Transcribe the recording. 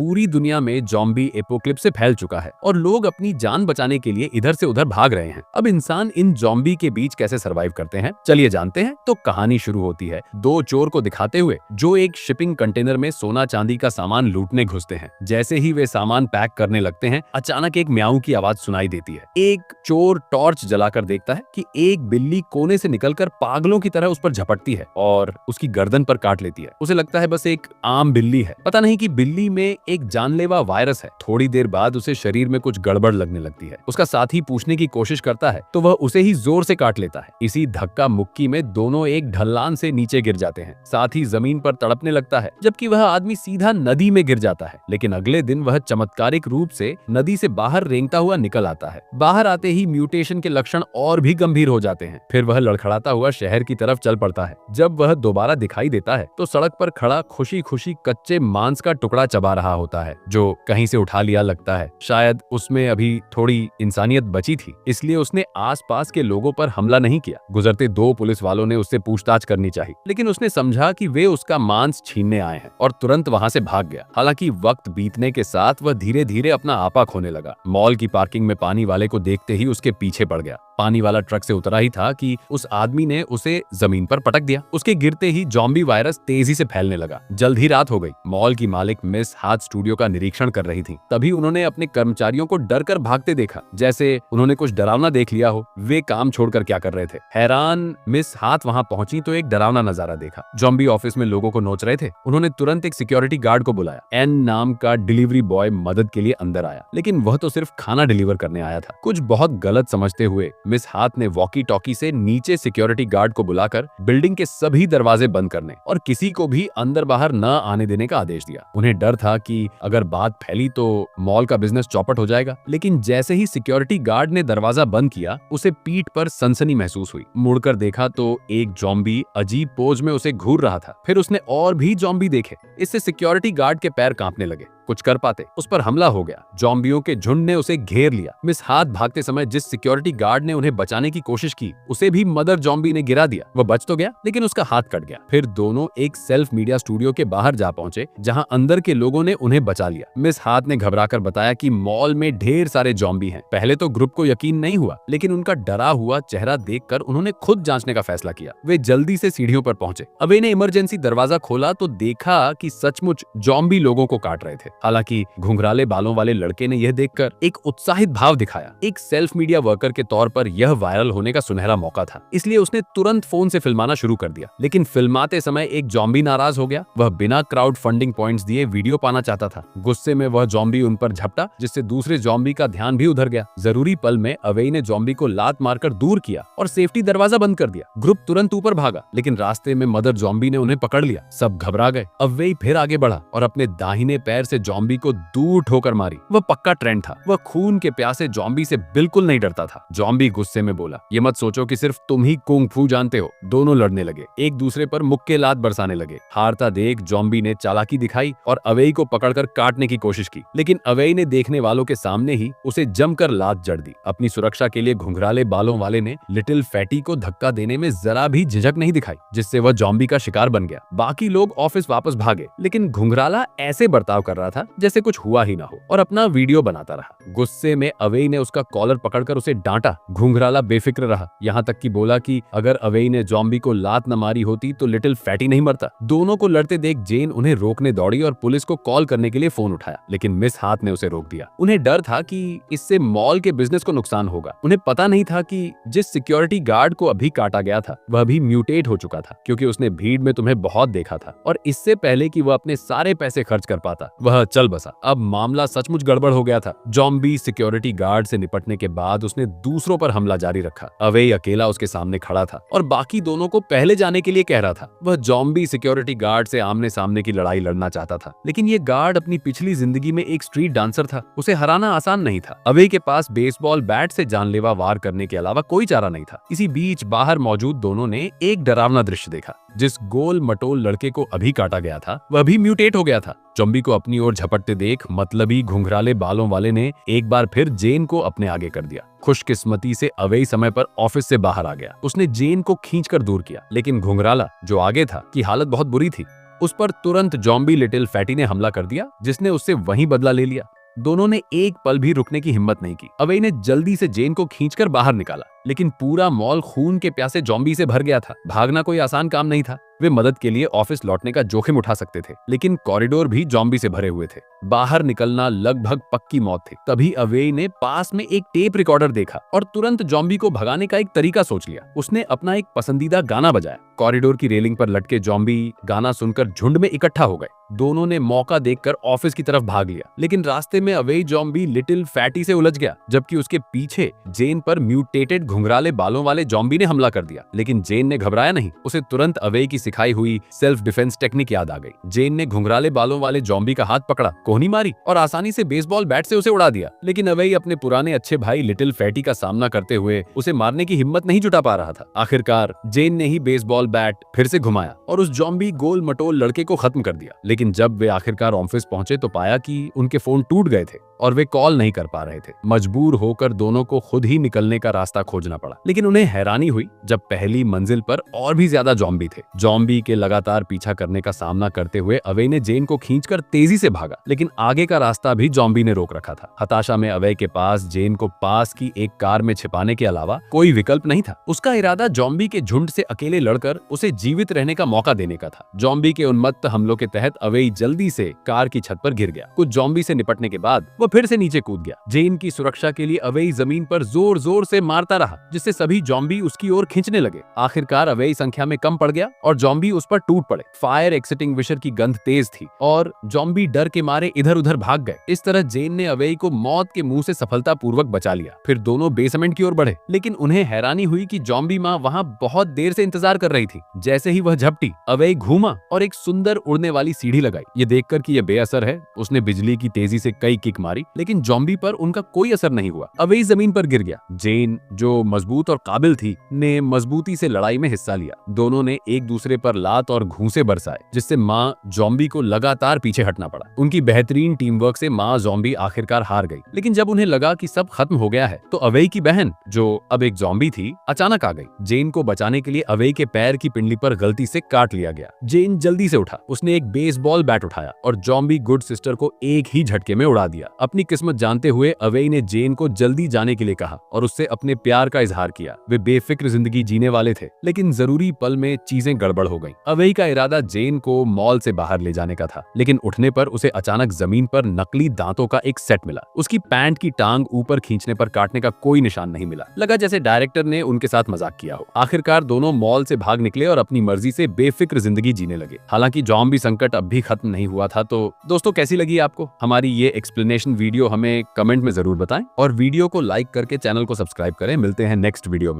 पूरी दुनिया में ज़ॉम्बी एपोकलिप्स फैल चुका है और लोग अपनी जान बचाने के लिए इधर से उधर भाग रहे हैं। अब इंसान इन ज़ॉम्बी के बीच कैसे सरवाइव करते हैं, चलिए जानते हैं। तो कहानी शुरू होती है दो चोर को दिखाते हुए जो एक शिपिंग कंटेनर में सोना चांदी का सामान लूटने घुसते हैं। जैसे ही वे सामान पैक करने लगते हैं, अचानक एक म्याऊं की आवाज सुनाई देती है। एक चोर टॉर्च जलाकर देखता है कि एक बिल्ली कोने से निकलकर पागलों की तरह उस पर झपटती है और उसकी गर्दन पर काट लेती है। उसे लगता है बस एक आम बिल्ली है, पता नहीं कि बिल्ली में एक जानलेवा वायरस है। थोड़ी देर बाद उसे शरीर में कुछ गड़बड़ लगने लगती है। उसका साथी पूछने की कोशिश करता है तो वह उसे ही जोर से काट लेता है। इसी धक्का मुक्की में दोनों एक ढलान से नीचे गिर जाते हैं। साथी जमीन पर तड़पने लगता है जबकि वह आदमी सीधा नदी में गिर जाता है। लेकिन अगले दिन वह चमत्कारिक रूप से नदी से बाहर रेंगता हुआ निकल आता है। बाहर आते ही म्यूटेशन के लक्षण और भी गंभीर हो जाते हैं। फिर वह लड़खड़ाता हुआ शहर की तरफ चल पड़ता है। जब वह दोबारा दिखाई देता है तो सड़क पर खड़ा खुशी खुशी कच्चे मांस का टुकड़ा चबा रहा होता है जो कहीं से उठा लिया लगता है। शायद उसमें अभी थोड़ी इंसानियत बची थी, इसलिए उसने आसपास के लोगों पर हमला नहीं किया। गुजरते दो पुलिस वालों ने उससे पूछताछ करनी चाहिए, लेकिन उसने समझा कि वे उसका मांस छीनने आए हैं और तुरंत वहां से भाग गया। हालांकि वक्त बीतने के साथ वह धीरे धीरे अपना आपा खोने लगा। मॉल की पार्किंग में पानी वाले को देखते ही उसके पीछे पड़ गया। पानी वाला ट्रक से उतरा ही था कि उस आदमी ने उसे जमीन पर पटक दिया। उसके गिरते ही ज़ॉम्बी वायरस तेजी से फैलने लगा। जल्द ही रात हो गई। मॉल की मालिक मिस हाथ स्टूडियो का निरीक्षण कर रही थी। तभी उन्होंने अपने कर्मचारियों को डर कर भागते देखा, जैसे उन्होंने कुछ डरावना देख लिया हो। वे काम छोड़कर क्या कर रहे थे। हैरान मिस हाथ वहां पहुंची तो एक डरावना नजारा देखा। ज़ॉम्बी ऑफिस में लोगों को नोच रहे थे। उन्होंने तुरंत एक सिक्योरिटी गार्ड को बुलाया। एन नाम का डिलीवरी बॉय मदद के लिए अंदर आया, लेकिन वह तो सिर्फ खाना डिलीवर करने आया था। कुछ बहुत गलत समझते हुए मिस हाथ ने वॉकी टॉकी से नीचे सिक्योरिटी गार्ड को बुलाकर बिल्डिंग के सभी दरवाजे बंद करने और किसी को भी अंदर बाहर न आने देने का आदेश दिया। उन्हें डर था कि अगर बात फैली तो मॉल का बिजनेस चौपट हो जाएगा। लेकिन जैसे ही सिक्योरिटी गार्ड ने दरवाजा बंद किया, उसे पीठ पर सनसनी महसूस हुई। मुड़कर देखा तो एक ज़ॉम्बी अजीब पोज में उसे घूर रहा था। फिर उसने और भी ज़ॉम्बी देखे। इससे सिक्योरिटी गार्ड के पैर कांपने लगे। कुछ कर पाते, उस पर हमला हो गया। ज़ॉम्बियों के झुंड ने उसे घेर लिया। मिस हाथ भागते समय जिस सिक्योरिटी गार्ड ने उन्हें बचाने की कोशिश की, उसे भी मदर ज़ॉम्बी ने गिरा दिया। वह बच तो गया, लेकिन उसका हाथ कट गया। फिर दोनों एक सेल्फ मीडिया स्टूडियो के बाहर जा पहुंचे, जहां अंदर के लोगों ने उन्हें बचा लिया। मिस हाथ ने घबराकर बताया कि मॉल में ढेर सारे ज़ॉम्बी हैं। पहले तो ग्रुप को यकीन नहीं हुआ, लेकिन उनका डरा हुआ चेहरा देखकर उन्होंने खुद जांचने का फैसला किया। वे जल्दी से सीढ़ियों पर पहुंचे। अबे ने इमरजेंसी दरवाजा खोला तो देखा कि सचमुच ज़ॉम्बी लोगों को काट रहे थे। हालांकि घुंघराले बालों वाले लड़के ने यह देखकर एक उत्साहित भाव दिखाया। एक सेल्फ मीडिया वर्कर के तौर पर यह वायरल होने का सुनहरा मौका था, इसलिए उसने तुरंत फोन से फिल्माना शुरू कर दिया। लेकिन फिल्माते समय एक ज़ॉम्बी नाराज हो गया। वह बिना क्राउड फंडिंग पॉइंट्स दिए वीडियो पाना चाहता था। गुस्से में वह ज़ॉम्बी उन पर झपटा, जिससे दूसरे ज़ॉम्बी का ध्यान भी उधर गया। जरूरी पल में अवेई ने ज़ॉम्बी को लात मारकर दूर किया और सेफ्टी दरवाजा बंद कर दिया। ग्रुप तुरंत ऊपर भागा, लेकिन रास्ते में मदर ज़ॉम्बी ने उन्हें पकड़ लिया। सब घबरा गए। अवेई फिर आगे बढ़ा और अपने दाहिने पैर से ज़ॉम्बी को दूर ठोकर मारी। वह पक्का ट्रेंड था। वह खून के प्यासे ज़ॉम्बी से बिल्कुल नहीं डरता था। ज़ॉम्बी गुस्से में बोला, ये मत सोचो कि सिर्फ तुम ही कुंग फू जानते हो। दोनों लड़ने लगे, एक दूसरे पर मुक्के लात बरसाने लगे। हारता देख ज़ॉम्बी ने चालाकी दिखाई और अवेई को पकड़कर काटने की कोशिश की, लेकिन अवेई ने देखने वालों के सामने ही उसे जमकर लात जड़ दी। अपनी सुरक्षा के लिए घुंघराले बालों वाले ने लिटिल फैटी को धक्का देने में जरा भी झिझक नहीं दिखाई, जिससे वह ज़ॉम्बी का शिकार बन गया। बाकी लोग ऑफिस वापस भागे, लेकिन घुंघराला ऐसे बर्ताव कर रहा था जैसे कुछ हुआ ही ना हो और अपना वीडियो बनाता रहा। गुस्से में अवेई ने उसका कॉलर पकड़कर उसे डांटा। घुंघराला बेफिक्र रहा, यहाँ तक कि बोला कि अगर अवेई ने ज़ॉम्बी को लात न मारी होती तो लिटिल फैटी नहीं मरता। दोनों को लड़ते देख जेन उन्हें रोकने दौड़ी और पुलिस को कॉल करने के लिए फोन उठाया, लेकिन मिस हाथ ने उसे रोक दिया। उन्हें डर था कि इससे मॉल के बिजनेस को नुकसान होगा। उन्हें पता नहीं था कि जिस सिक्योरिटी गार्ड को अभी काटा गया था वह भी म्यूटेट हो चुका था, क्योंकि उसने भीड़ में तुम्हें बहुत देखा था और इससे पहले कि वह अपने सारे पैसे खर्च कर पाता वह चल बसा। अब मामला सचमुच गड़बड़ हो गया था। ज़ॉम्बी सिक्योरिटी गार्ड से निपटने के बाद उसने दूसरों पर हमला जारी रखा। अवेई अकेला उसके सामने खड़ा था और बाकी दोनों को पहले जाने के लिए कह रहा था। वह ज़ॉम्बी सिक्योरिटी गार्ड से आमने सामने की लड़ाई लड़ना चाहता था, लेकिन ये गार्ड अपनी पिछली जिंदगी में एक स्ट्रीट डांसर था। उसे हराना आसान नहीं था। अवेई के पास बेसबॉल बैट से जानलेवा वार करने के अलावा कोई चारा नहीं था। इसी बीच बाहर मौजूद दोनों ने एक डरावना दृश्य देखा। जिस गोल मटोल लड़के को अभी काटा गया था वह भी म्यूटेट हो गया था। ज़ॉम्बी को अपनी ओर झपटते देख मतलबी घुंघराले बालों वाले ने एक बार फिर जेन को अपने आगे कर दिया। खुशकिस्मती से अवेई समय पर ऑफिस से बाहर आ गया। उसने जेन को खींचकर दूर किया, लेकिन घुंघराला जो आगे था की हालत बहुत बुरी थी। उस पर तुरंत जॉम्बी लिटिल फैटी ने हमला कर दिया, जिसने उससे वहीं बदला ले लिया। दोनों ने एक पल भी रुकने की हिम्मत नहीं की। अवेई ने जल्दी से जेन को खींचकर बाहर निकाला, लेकिन पूरा मॉल खून के प्यासे जॉम्बी से भर गया था। भागना कोई आसान काम नहीं था। वे मदद के लिए ऑफिस लौटने का जोखिम उठा सकते थे, लेकिन कॉरिडोर भी जॉम्बी से भरे हुए थे। बाहर निकलना लगभग पक्की मौत थी। तभी अवेई ने पास में एक टेप रिकॉर्डर देखा और तुरंत जॉम्बी को भगाने का एक तरीका सोच लिया। उसने अपना एक पसंदीदा गाना बजाया। कॉरिडोर की रेलिंग पर लटके जॉम्बी गाना सुनकर झुंड में इकट्ठा हो गए। दोनों ने मौका देखकर ऑफिस की तरफ भाग लिया, लेकिन रास्ते में अवेई जॉम्बी लिटिल फैटी से उलझ गया, जबकि उसके पीछे जेन पर म्यूटेटेड घुंघराले बालों वाले जॉम्बी ने हमला कर दिया। लेकिन जेन ने घबराया नहीं। उसे तुरंत अवेई की सिखाई हुई सेल्फ डिफेंस टेक्निक याद आ गई। जेन ने घुंघराले बालों वाले जॉम्बी का हाथ पकड़ा, कोहनी मारी और आसानी से बेसबॉल बैट से उसे उड़ा दिया। लेकिन अवेई अपने पुराने अच्छे भाई लिटिल फैटी का सामना करते हुए उसे मारने की हिम्मत नहीं जुटा पा रहा था। आखिरकार जेन ने ही बेसबॉल बैट फिर से घुमाया और उस जॉम्बी गोल मटोल लड़के को खत्म कर दिया। लेकिन जब वे आखिरकार ऑफिस पहुंचे तो पाया कि उनके फोन टूट गए थे और वे कॉल नहीं कर पा रहे थे। मजबूर होकर दोनों को खुद ही निकलने का रास्ता खोजना पड़ा। लेकिन उन्हें हैरानी हुई जब पहली मंजिल पर और भी ज्यादा जॉम्बी थे। जॉम्बी के लगातार पीछा करने का सामना करते हुए अवेई ने जेन को खींचकर तेजी से भागा, लेकिन आगे का रास्ता भी जॉम्बी ने रोक रखा था। हताशा में अवेई के पास जेन को पास की एक कार में छिपाने के अलावा कोई विकल्प नहीं था। उसका इरादा जॉम्बी के झुंड से अकेले लड़कर उसे जीवित रहने का मौका देने का था। जॉम्बी के उन्मत्त हमलों के तहत अवेई जल्दी से कार की छत पर गिर गया। कुछ जॉम्बी से निपटने के बाद वो फिर से नीचे कूद गया। जेन की सुरक्षा के लिए अवेई जमीन पर जोर जोर से मारता रहा, जिससे सभी जॉम्बी उसकी ओर खींचने लगे। आखिरकार अवेई संख्या में कम पड़ गया और जॉम्बी उस पर टूट पड़े। फायर एक्सटिंग्विशर की गंध तेज थी और जॉम्बी डर के मारे इधर उधर भाग गए। इस तरह जेन ने अवेई को मौत के मुंह से सफलतापूर्वक बचा लिया। फिर दोनों बेसमेंट की ओर बढ़े, लेकिन उन्हें हैरानी हुई कि जॉम्बी माँ वहाँ बहुत देर से इंतजार कर रही थी। जैसे ही वह झपटी, अवेई घूमा और एक सुंदर उड़ने वाली सीढ़ी लगाई। ये देखकर कि यह बेअसर है, उसने बिजली की तेजी से कई किक मारी, लेकिन जॉम्बी पर उनका कोई असर नहीं हुआ। अवेई जमीन पर गिर गया। जेन, जो मजबूत और काबिल थी, ने मजबूती से लड़ाई में हिस्सा लिया। दोनों ने एक दूसरे पर लात और घूंसे बरसाए, जिससे माँ जॉम्बी को लगातार पीछे हटना पड़ा। उनकी बेहतरीन टीम वर्क से माँ जॉम्बी आखिरकार हार गई। लेकिन जब उन्हें लगा कि सब खत्म हो गया है, तो अवेई की बहन, जो अब एक जॉम्बी थी, अचानक आ गई। जेन को बचाने के लिए अवेई के पैर की पिंडली पर गलती से काट लिया गया। जेन जल्दी से उठा। उसने एक बेसबॉल बैट उठाया और जॉम्बी गुड सिस्टर को एक ही झटके में उड़ा दिया। अपनी किस्मत जानते हुए अवेई ने जेन को जल्दी जाने के लिए कहा और उससे अपने प्यार का इजहार किया। वे बेफिक्र जिंदगी जीने वाले थे, लेकिन जरूरी पल में चीजें गड़बड़ हो गईं। अवेई का इरादा जेन को मॉल से बाहर ले जाने का था, लेकिन उठने पर उसे अचानक जमीन पर नकली दांतों का एक सेट मिला। उसकी पैंट की टांग ऊपर खींचने पर काटने का कोई निशान नहीं मिला। लगा जैसे डायरेक्टर ने उनके साथ मजाक किया हो। आखिरकार दोनों मॉल से भाग निकले और अपनी मर्जी से बेफिक्र जिंदगी जीने लगे। हालांकि जॉम्बी संकट अब भी खत्म नहीं हुआ था। तो दोस्तों, कैसी लगी आपको हमारी ये एक्सप्लेनेशन वीडियो? हमें कमेंट में जरूर बताएं और वीडियो को लाइक करके चैनल को सब्सक्राइब करें। मिलते हैं नेक्स्ट वीडियो में।